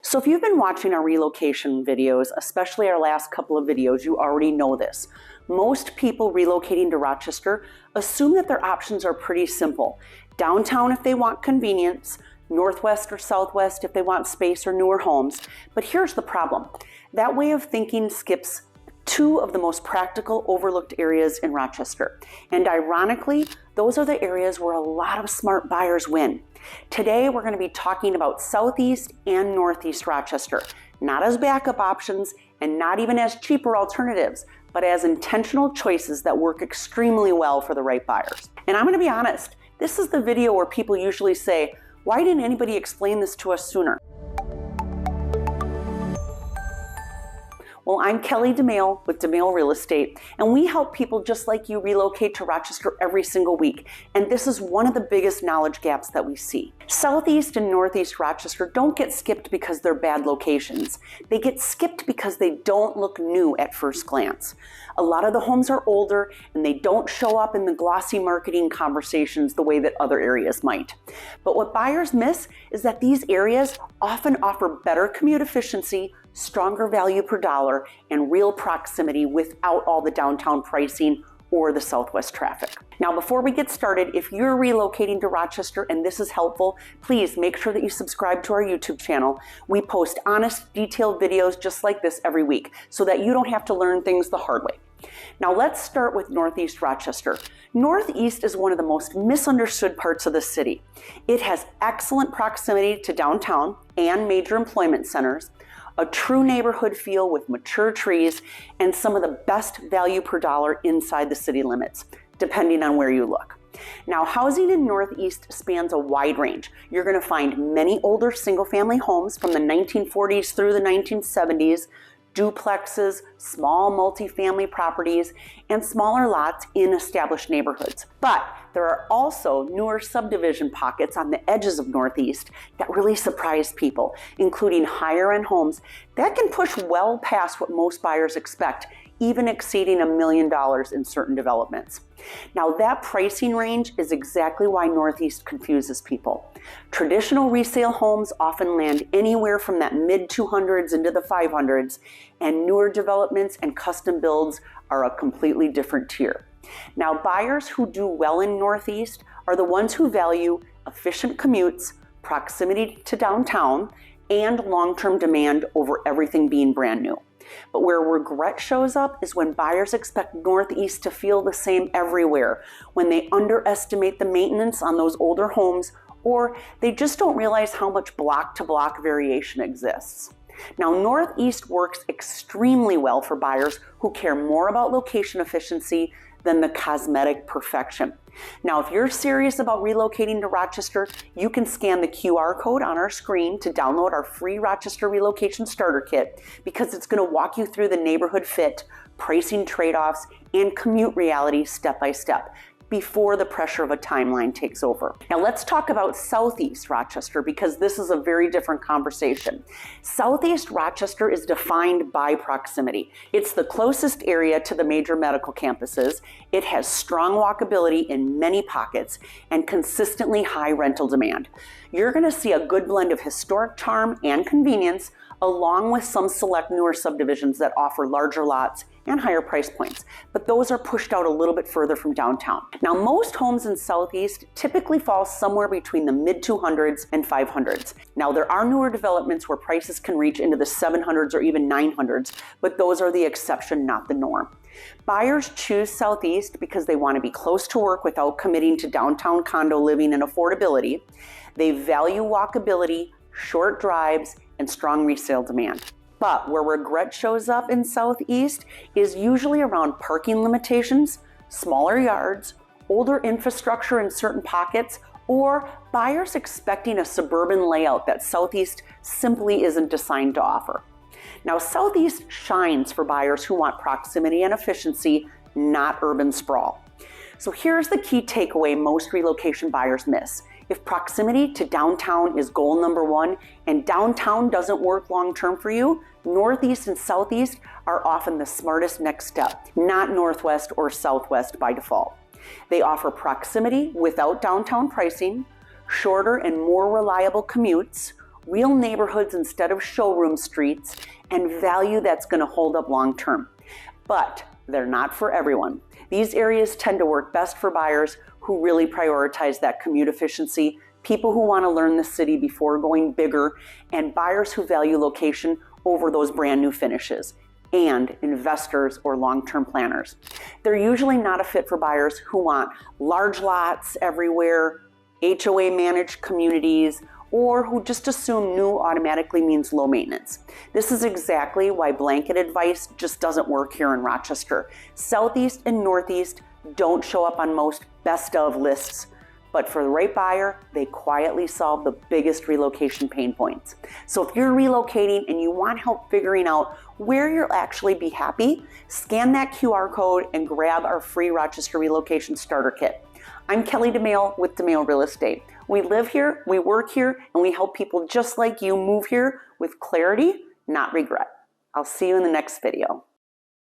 So if you've been watching our relocation videos, especially our last couple of videos, you already know this. Most people relocating to Rochester assume that their options are pretty simple. Downtown if they want convenience, northwest or southwest if they want space or newer homes. But here's the problem. That way of thinking skips two of the most practical overlooked areas in Rochester. And ironically, those are the areas where a lot of smart buyers win. Today, we're going to be talking about Southeast and Northeast Rochester, not as backup options and not even as cheaper alternatives, but as intentional choices that work extremely well for the right buyers. And I'm going to be honest, this is the video where people usually say, why didn't anybody explain this to us sooner? Well, I'm Kelly Domaille with Domaille Real Estate, and we help people just like you relocate to Rochester every single week. And this is one of the biggest knowledge gaps that we see. Southeast and Northeast Rochester don't get skipped because they're bad locations. They get skipped because they don't look new at first glance. A lot of the homes are older and they don't show up in the glossy marketing conversations the way that other areas might. But what buyers miss is that these areas often offer better commute efficiency, stronger value per dollar, and real proximity without all the downtown pricing or the Southwest traffic. Now, before we get started, if you're relocating to Rochester and this is helpful, please make sure that you subscribe to our YouTube channel. We post honest, detailed videos just like this every week so that you don't have to learn things the hard way. Now let's start with Northeast Rochester. Northeast is one of the most misunderstood parts of the city. It has excellent proximity to downtown and major employment centers, a true neighborhood feel with mature trees, and some of the best value per dollar inside the city limits, depending on where you look. Now, housing in Northeast spans a wide range. You're going to find many older single-family homes from the 1940s through the 1970s, duplexes, small multifamily properties, and smaller lots in established neighborhoods. But there are also newer subdivision pockets on the edges of Northeast that really surprise people, including higher-end homes that can push well past what most buyers expect, even exceeding $1 million in certain developments. Now, that pricing range is exactly why Northeast confuses people. Traditional resale homes often land anywhere from that mid-200s into the 500s, and newer developments and custom builds are a completely different tier. Now, buyers who do well in Northeast are the ones who value efficient commutes, proximity to downtown, and long-term demand over everything being brand new. But where regret shows up is when buyers expect Northeast to feel the same everywhere, when they underestimate the maintenance on those older homes, or they just don't realize how much block-to-block variation exists. Now, Northeast works extremely well for buyers who care more about location efficiency than the cosmetic perfection. Now, if you're serious about relocating to Rochester, you can scan the QR code on our screen to download our free Rochester Relocation Starter Kit, because it's going to walk you through the neighborhood fit, pricing trade-offs, and commute reality step by step before the pressure of a timeline takes over. Now let's talk about Southeast Rochester, because this is a very different conversation. Southeast Rochester is defined by proximity. It's the closest area to the major medical campuses. It has strong walkability in many pockets and consistently high rental demand. You're going to see a good blend of historic charm and convenience, along with some select newer subdivisions that offer larger lots and higher price points, but those are pushed out a little bit further from downtown. Now, most homes in Southeast typically fall somewhere between the mid-200s and 500s. Now, there are newer developments where prices can reach into the 700s or even 900s, but those are the exception, not the norm. Buyers choose Southeast because they want to be close to work without committing to downtown condo living and affordability. They value walkability, short drives, and strong resale demand. But where regret shows up in Southeast is usually around parking limitations, smaller yards, older infrastructure in certain pockets, or buyers expecting a suburban layout that Southeast simply isn't designed to offer. Now, Southeast shines for buyers who want proximity and efficiency, not urban sprawl. So here's the key takeaway most relocation buyers miss. If proximity to downtown is goal number one and downtown doesn't work long-term for you, Northeast and Southeast are often the smartest next step, not Northwest or Southwest by default. They offer proximity without downtown pricing, shorter and more reliable commutes, real neighborhoods instead of showroom streets, and value that's going to hold up long term. But they're not for everyone. These areas tend to work best for buyers who really prioritize that commute efficiency, people who want to learn the city before going bigger, and buyers who value location over those brand new finishes, and investors or long-term planners. They're usually not a fit for buyers who want large lots everywhere, HOA managed communities, or who just assume new automatically means low maintenance. This is exactly why blanket advice just doesn't work here in Rochester. Southeast and Northeast don't show up on most best of lists, but for the right buyer, they quietly solve the biggest relocation pain points. So if you're relocating and you want help figuring out where you'll actually be happy, scan that QR code and grab our free Rochester Relocation Starter Kit. I'm Kelly Domaille with Domaille Real Estate. We live here, we work here, and we help people just like you move here with clarity, not regret. I'll see you in the next video.